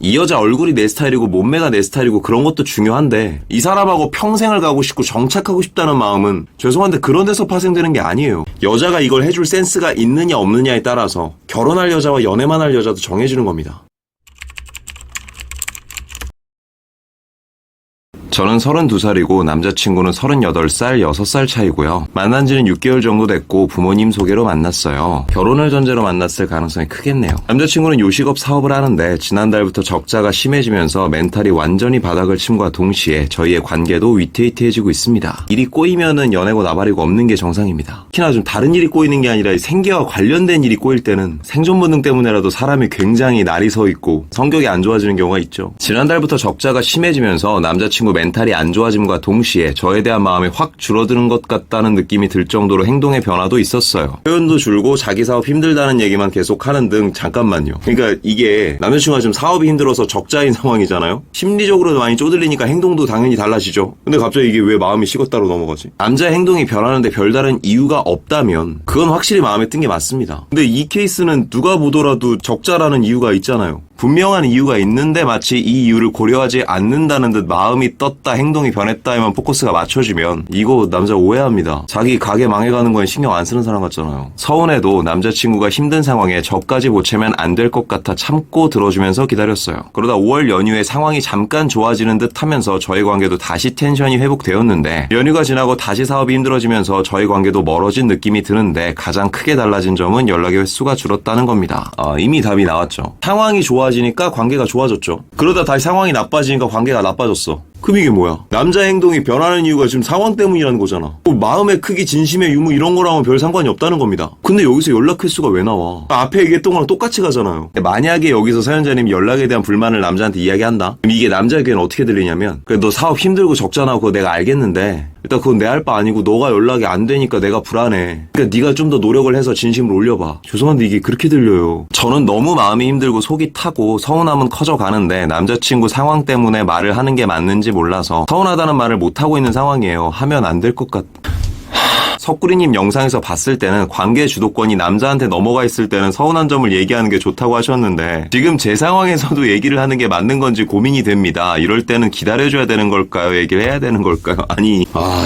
이 여자 얼굴이 내 스타일이고 몸매가 내 스타일이고 그런 것도 중요한데 이 사람하고 평생을 가고 싶고 정착하고 싶다는 마음은 죄송한데 그런 데서 파생되는 게 아니에요. 여자가 이걸 해줄 센스가 있느냐 없느냐에 따라서 결혼할 여자와 연애만 할 여자도 정해지는 겁니다. 저는 32살이고 남자친구는 38살, 6살 차이고요. 만난 지는 6개월 정도 됐고 부모님 소개로 만났어요. 결혼을 전제로 만났을 가능성이 크겠네요. 남자친구는 요식업 사업을 하는데 지난달부터 적자가 심해지면서 멘탈이 완전히 바닥을 침과 동시에 저희의 관계도 위태위태해지고 있습니다. 일이 꼬이면은 연애고 나발이고 없는 게 정상입니다. 특히나 좀 다른 일이 꼬이는 게 아니라 생계와 관련된 일이 꼬일 때는 생존 본능 때문에라도 사람이 굉장히 날이 서 있고 성격이 안 좋아지는 경우가 있죠. 지난달부터 적자가 심해지면서 남자친구 멘탈이 안 좋아짐과 동시에 저에 대한 마음이 확 줄어드는 것 같다는 느낌이 들 정도로 행동의 변화도 있었어요. 표현도 줄고 자기 사업 힘들다는 얘기만 계속 하는 등 잠깐만요. 그러니까 이게 남자친구가 지금 사업이 힘들어서 적자인 상황이잖아요. 심리적으로도 많이 쪼들리니까 행동도 당연히 달라지죠. 근데 갑자기 이게 왜 마음이 식었다로 넘어가지? 남자의 행동이 변하는데 별다른 이유가 없다면 그건 확실히 마음에 든 게 맞습니다. 근데 이 케이스는 누가 보더라도 적자라는 이유가 있잖아요. 분명한 이유가 있는데 마치 이 이유를 고려하지 않는다는 듯 마음이 떴다, 행동이 변했다에만 포커스가 맞춰지면 이거 남자 오해합니다. 자기 가게 망해가는 거에 신경 안 쓰는 사람 같잖아요. 서운해도 남자친구가 힘든 상황에 저까지 보채면 안 될 것 같아 참고 들어주면서 기다렸어요. 그러다 5월 연휴에 상황이 잠깐 좋아지는 듯 하면서 저희 관계도 다시 텐션이 회복되었는데 연휴가 지나고 다시 사업이 힘들어지면서 저희 관계도 멀어진 느낌이 드는데 가장 크게 달라진 점은 연락의 횟수가 줄었다는 겁니다. 이미 답이 나왔죠. 상황이 좋아지니까 관계가 좋아졌죠. 그러다 다시 상황이 나빠지니까 관계가 나빠졌어. 그럼 이게 뭐야? 남자 행동이 변하는 이유가 지금 상황 때문이라는 거잖아. 마음의 크기, 진심의 유무 이런 거랑은 별 상관이 없다는 겁니다. 근데 여기서 연락 횟수가 왜 나와? 앞에 얘기했던 거랑 똑같이 가잖아요. 만약에 여기서 사연자님이 연락에 대한 불만을 남자한테 이야기한다? 그럼 이게 남자의 귀에는 어떻게 들리냐면 그래 너 사업 힘들고 적잖아 그거 내가 알겠는데 일단 그건 내 할 바 아니고 너가 연락이 안 되니까 내가 불안해. 그러니까 네가 좀 더 노력을 해서 진심으로 올려봐. 죄송한데 이게 그렇게 들려요. 저는 너무 마음이 힘들고 속이 타고 서운함은 커져가는데 남자친구 상황 때문에 말을 하는 게 맞는지 몰라서 서운하다는 말을 못하고 있는 상황이에요. 하면 안 될 것 같... 석구리님 영상에서 봤을 때는 관계 주도권이 남자한테 넘어가 있을 때는 서운한 점을 얘기하는 게 좋다고 하셨는데 지금 제 상황에서도 얘기를 하는 게 맞는 건지 고민이 됩니다. 이럴 때는 기다려줘야 되는 걸까요? 얘기를 해야 되는 걸까요? 아니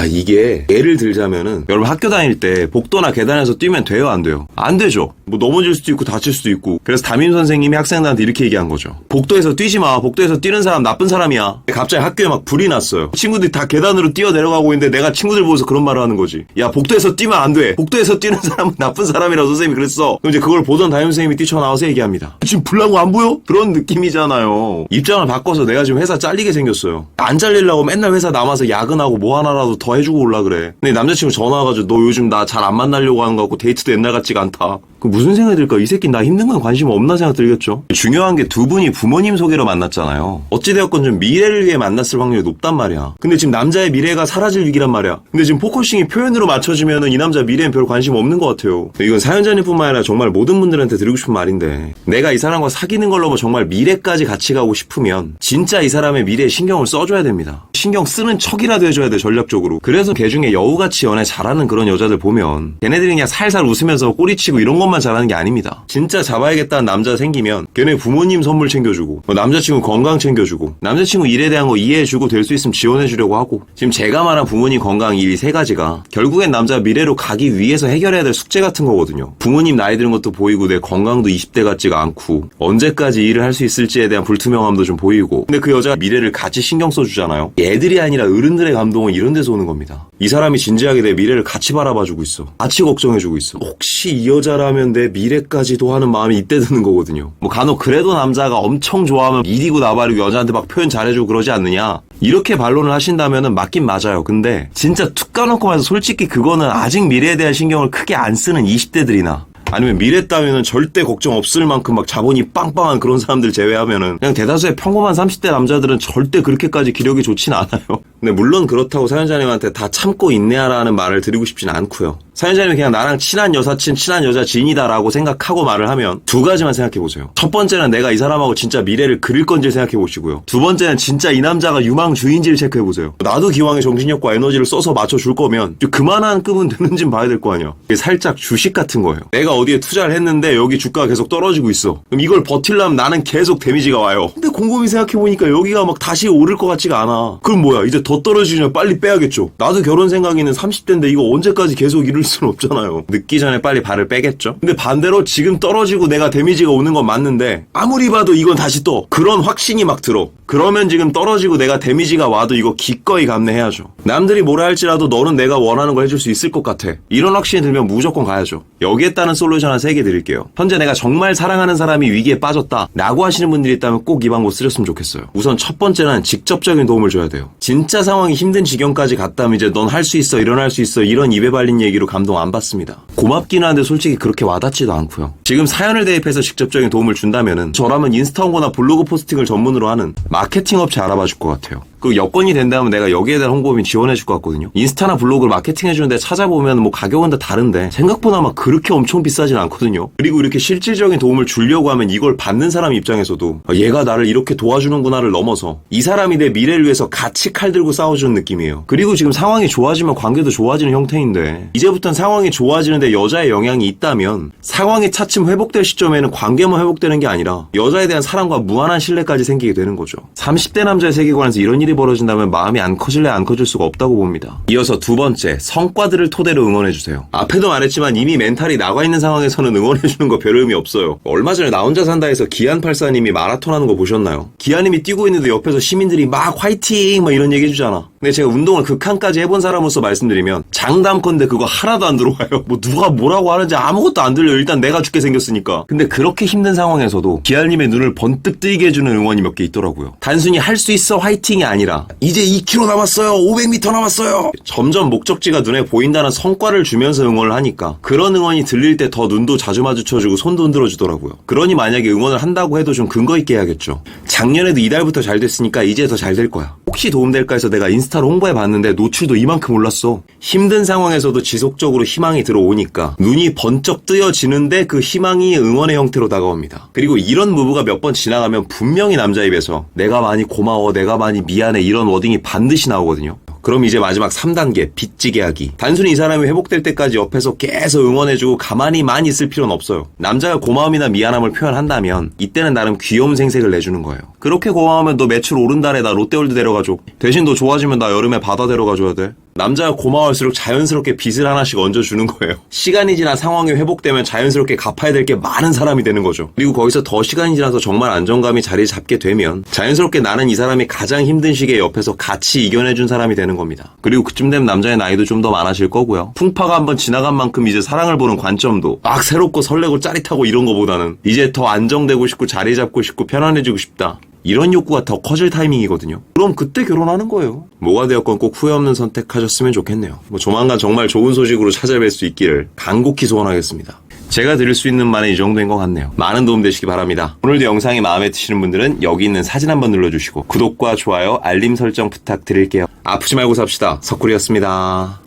이게 예를 들자면은 여러분 학교 다닐 때 복도나 계단에서 뛰면 돼요? 안 돼요? 안 되죠. 뭐 넘어질 수도 있고 다칠 수도 있고 그래서 담임 선생님이 학생들한테 이렇게 얘기한 거죠. 복도에서 뛰지 마. 복도에서 뛰는 사람 나쁜 사람이야. 갑자기 학교에 막 불이 났어요. 친구들이 다 계단으로 뛰어 내려가고 있는데 내가 친구들 보고서 그런 말을 하는 거지. 야 복도에서 뛰면 안 돼. 복도에서 뛰는 사람은 나쁜 사람이라고 선생님이 그랬어. 그럼 이제 그걸 보던 담임 선생님이 뛰쳐나와서 얘기합니다. 지금 불 난 거 안 보여? 그런 느낌이잖아요. 입장을 바꿔서 내가 지금 회사 잘리게 생겼어요. 안 잘리려고 맨날 회사 남아서 야근하고 뭐 하나라도 더 해주고 올라 그래. 근데 남자친구 전화 와가지고 너 요즘 나 잘 안 만나려고 하는 거 같고 데이트도 옛날 같지가 않다. 그 무슨 생각이 들까? 이 새끼 나 힘든 건 관심 없나 생각 들겠죠? 중요한 게 두 분이 부모님 소개로 만났잖아요. 어찌되었건 좀 미래를 위해 만났을 확률이 높단 말이야. 근데 지금 남자의 미래가 사라질 위기란 말이야. 근데 지금 포커싱이 표현으로 맞춰지면은 이 남자 미래엔 별 관심 없는 것 같아요. 이건 사연자님뿐만 아니라 정말 모든 분들한테 드리고 싶은 말인데 내가 이 사람과 사귀는 걸로 뭐 정말 미래까지 같이 가고 싶으면 진짜 이 사람의 미래에 신경을 써줘야 됩니다. 신경 쓰는 척이라도 해줘야 돼 전략적으로. 그래서 걔중에 여우같이 연애 잘하는 그런 여자들 보면 걔네들이 그냥 살살 웃으면서 꼬리치고 이런 것만 잘하는 게 아닙니다. 진짜 잡아야겠다는 남자 생기면 걔네 부모님 선물 챙겨주고 남자친구 건강 챙겨주고 남자친구 일에 대한 거 이해해주고 될 수 있으면 지원해주려고 하고 지금 제가 말한 부모님 건강 이 세 가지가 결국엔 남자 미래로 가기 위해서 해결해야 될 숙제 같은 거거든요. 부모님 나이 드는 것도 보이고 내 건강도 20대 같지가 않고 언제까지 일을 할 수 있을지에 대한 불투명함도 좀 보이고 근데 그 여자가 미래를 같이 신경 써주잖아요. 애들이 아니라 어른들의 감동은 이런 데서 오는 겁니다. 이 사람이 진지하게 내 미래를 같이 바라봐주고 있어. 같이 걱정해주고 있어. 혹시 이 여자라면 내 미래까지도 하는 마음이 이때 드는 거거든요. 뭐 간혹 그래도 남자가 엄청 좋아하면 일이고 나발이고 여자한테 막 표현 잘해주고 그러지 않느냐 이렇게 반론을 하신다면은 맞긴 맞아요. 근데 진짜 툭 까놓고 말해서 솔직히 그거는 아직 미래에 대한 신경을 크게 안 쓰는 20대들이나 아니면 미래 따위는 절대 걱정 없을 만큼 막 자본이 빵빵한 그런 사람들 제외하면은 그냥 대다수의 평범한 30대 남자들은 절대 그렇게까지 기력이 좋진 않아요. 근데 물론 그렇다고 사연자님한테 다 참고 인내하라는 말을 드리고 싶진 않고요. 사연자님이 그냥 나랑 친한 여사친, 친한 여자 지인이다라고 생각하고 말을 하면 두 가지만 생각해보세요. 첫 번째는 내가 이 사람하고 진짜 미래를 그릴 건지 생각해보시고요. 두 번째는 진짜 이 남자가 유망주의인지를 체크해보세요. 나도 기왕에 정신력과 에너지를 써서 맞춰줄 거면 그만한 급은 되는지는 봐야 될 거 아니야. 이게 살짝 주식 같은 거예요. 내가 어디에 투자를 했는데 여기 주가가 계속 떨어지고 있어. 그럼 이걸 버틸려면 나는 계속 데미지가 와요. 근데 곰곰이 생각해보니까 여기가 막 다시 오를 것 같지가 않아. 그럼 뭐야, 이제 더 떨어지면 빨리 빼야겠죠. 나도 결혼 생각에는 30대인데 이거 언제까지 계속 이럴 수는 없잖아요. 늦기 전에 빨리 발을 빼겠죠. 근데 반대로 지금 떨어지고 내가 데미지가 오는 건 맞는데 아무리 봐도 이건 다시 또 그런 확신이 막 들어. 그러면 지금 떨어지고 내가 데미지가 와도 이거 기꺼이 감내해야죠. 남들이 뭐라 할지라도 너는 내가 원하는 걸 해줄 수 있을 것 같아. 이런 확신이 들면 무조건 가야죠. 여기에 따른 솔루션 한 3개 드릴게요. 현재 내가 정말 사랑하는 사람이 위기에 빠졌다 라고 하시는 분들이 있다면 꼭 이 방법 쓰셨으면 좋겠어요. 우선 첫 번째는 직접적인 도움을 줘야 돼요. 진짜 상황이 힘든 지경까지 갔다면 이제 넌 할 수 있어, 일어날 수 있어, 이런 입에 발린 얘기로 감동 안 받습니다. 고맙긴 한데 솔직히 그렇게 와닿지도 않고요. 지금 사연을 대입해서 직접적인 도움을 준다면은 저라면 인스타 홍보나 블로그 포스팅을 전문으로 하는 마케팅 업체 알아봐 줄 것 같아요. 그리고 여건이 된다면 내가 여기에 대한 홍보비 지원해 줄 것 같거든요. 인스타나 블로그를 마케팅 해주는데 찾아보면 뭐 가격은 다 다른데 생각보다 막 그렇게 엄청 비싸진 않거든요. 그리고 이렇게 실질적인 도움을 주려고 하면 이걸 받는 사람 입장에서도 얘가 나를 이렇게 도와주는구나를 넘어서 이 사람이 내 미래를 위해서 같이 칼 들고 싸워주는 느낌이에요. 그리고 지금 상황이 좋아지면 관계도 좋아지는 형태인데 이제부터는 상황이 좋아지는데 여자의 영향이 있다면 상황이 차츰 회복될 시점에는 관계만 회복되는 게 아니라 여자에 대한 사랑과 무한한 신뢰까지 생기게 되는 거죠. 30대 남자의 세계관에서 이런 일이 벌어진다면 마음이 안 커질래 안 커질 수가 없다고 봅니다. 이어서 두 번째, 성과들을 토대로 응원해주세요. 앞에도 말했지만 이미 멘탈이 나가 있는 상황에서는 응원해주는 거 별 의미 없어요. 얼마 전에 나 혼자 산다에서 기안84님이 마라톤 하는 거 보셨나요? 기아님이 뛰고 있는데 옆에서 시민들이 막 화이팅 막 이런 얘기 해주잖아. 근데 제가 운동을 극한까지 해본 사람으로서 말씀드리면 장담컨대 그거 하나도 안 들어와요. 뭐 누가 뭐라고 하는지 아무것도 안 들려요. 일단 내가 죽게 생겼으니까. 근데 그렇게 힘든 상황에서도 기아님의 눈을 번뜩 뜨이게 해주는 응원이 몇 개 있더라고요. 단순히 할 수 있어 화이팅이 아니라 이제 2km 남았어요. 500m 남았어요. 점점 목적지가 눈에 보인다는 성과를 주면서 응원을 하니까 그런 응원이 들릴 때 더 눈도 자주 마주쳐주고 손도 흔들어주더라고요. 그러니 만약에 응원을 한다고 해도 좀 근거 있게 해야겠죠. 작년에도 이달부터 잘 됐으니까 이제 더 잘 될 거야. 혹시 도움될까 해서 내가 인스타로 홍보해봤는데 노출도 이만큼 올랐어. 힘든 상황에서도 지속적으로 희망이 들어오니까 눈이 번쩍 뜨여지는데 그 희망이 응원의 형태로 다가옵니다. 그리고 이런 무브가 몇 번 지나가면 분명히 남자 입에서 내가 많이 고마워, 내가 많이 미안해 이런 워딩이 반드시 나오거든요. 그럼 이제 마지막 3단계 빚지게 하기. 단순히 이 사람이 회복될 때까지 옆에서 계속 응원해주고 가만히만 있을 필요는 없어요. 남자가 고마움이나 미안함을 표현한다면 이때는 나름 귀여운 생색을 내주는 거예요. 그렇게 고마우면 너 매출 오른 달에 나 롯데월드 데려가줘. 대신 너 좋아지면 나 여름에 바다 데려가줘야 돼. 남자가 고마울수록 자연스럽게 빚을 하나씩 얹어주는 거예요. 시간이 지나 상황이 회복되면 자연스럽게 갚아야 될 게 많은 사람이 되는 거죠. 그리고 거기서 더 시간이 지나서 정말 안정감이 자리 잡게 되면 자연스럽게 나는 이 사람이 가장 힘든 시기에 옆에서 같이 이겨내준 사람이 되는 겁니다. 그리고 그쯤 되면 남자의 나이도 좀 더 많아질 거고요. 풍파가 한번 지나간 만큼 이제 사랑을 보는 관점도 막 새롭고 설레고 짜릿하고 이런 거보다는 이제 더 안정되고 싶고 자리 잡고 싶고 편안해지고 싶다. 이런 욕구가 더 커질 타이밍이거든요. 그럼 그때 결혼하는 거예요. 뭐가 되었건 꼭 후회 없는 선택하셨으면 좋겠네요. 조만간 정말 좋은 소식으로 찾아뵐 수 있기를 간곡히 소원하겠습니다. 제가 드릴 수 있는 말은 이 정도인 것 같네요. 많은 도움 되시기 바랍니다. 오늘도 영상이 마음에 드시는 분들은 여기 있는 사진 한번 눌러주시고 구독과 좋아요, 알림 설정 부탁드릴게요. 아프지 말고 삽시다. 석구리였습니다.